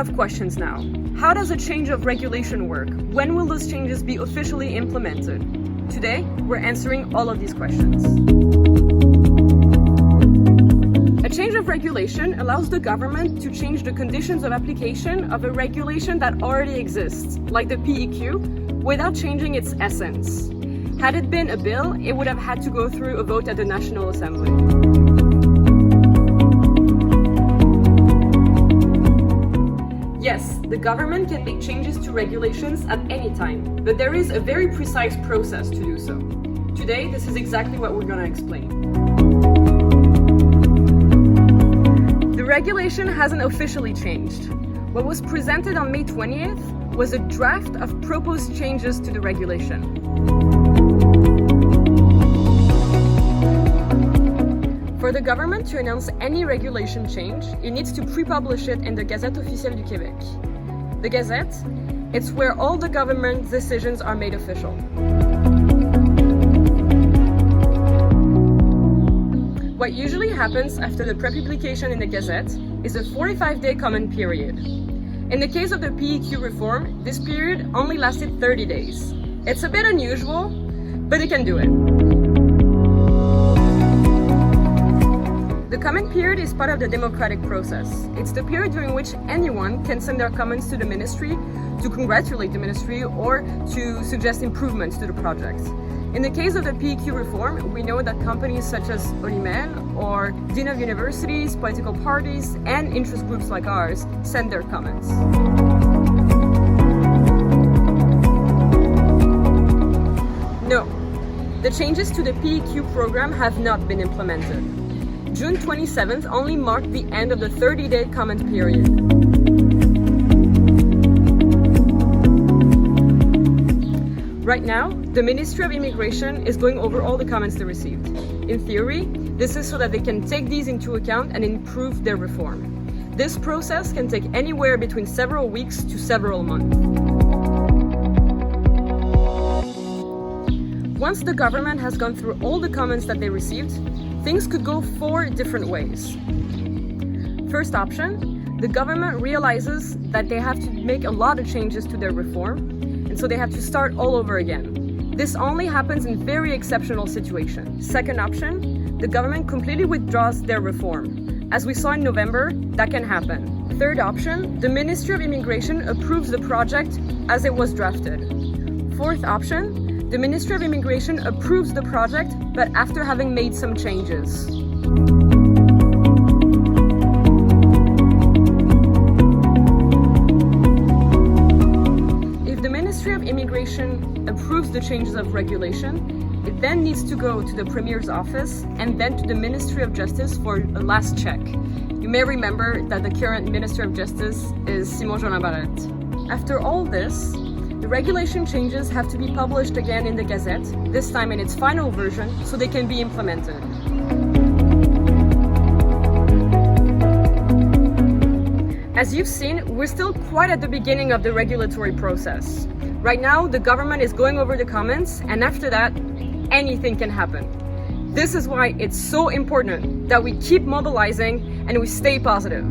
of questions now. How does a change of regulation work? When will those changes be officially implemented? Today, we're answering all of these questions. A change of regulation allows the government to change the conditions of application of a regulation that already exists, like the PEQ, without changing its essence. Had it been a bill, it would have had to go through a vote at the National Assembly. Yes, the government can make changes to regulations at any time, but there is a very precise process to do so. Today, this is exactly what we're going to explain. The regulation hasn't officially changed. What was presented on May 20th was a draft of proposed changes to the regulation. For the government to announce any regulation change, it needs to pre-publish it in the Gazette Officielle du Québec. The Gazette, it's where all the government decisions are made official. What usually happens after the pre-publication in the Gazette is a 45-day comment period. In the case of the PEQ reform, this period only lasted 30 days. It's a bit unusual, but it can do it. The comment period is part of the democratic process. It's the period during which anyone can send their comments to the ministry to congratulate the ministry or to suggest improvements to the project. In the case of the PEQ reform, we know that companies such as Olimel or dean of universities, political parties, and interest groups like ours send their comments. No, the changes to the PEQ program have not been implemented. June 27th only marked the end of the 30-day comment period. Right now, the Ministry of Immigration is going over all the comments they received. In theory, this is so that they can take these into account and improve their reform. This process can take anywhere between several weeks to several months. Once the government has gone through all the comments that they received, things could go 4 different ways. First option, the government realizes that they have to make a lot of changes to their reform, and so they have to start all over again. This only happens in very exceptional situations. Second option, the government completely withdraws their reform. As we saw in November, that can happen. Third option, the Ministry of Immigration approves the project as it was drafted. Fourth option, the Ministry of Immigration approves the project, but after having made some changes. If the Ministry of Immigration approves the changes of regulation, it then needs to go to the Premier's office and then to the Ministry of Justice for a last check. You may remember that the current Minister of Justice is Simon-Jean Barrette. After all this, the regulation changes have to be published again in the Gazette, this time in its final version, so they can be implemented. As you've seen, we're still quite at the beginning of the regulatory process. Right now, the government is going over the comments, and after that, anything can happen. This is why it's so important that we keep mobilizing and we stay positive.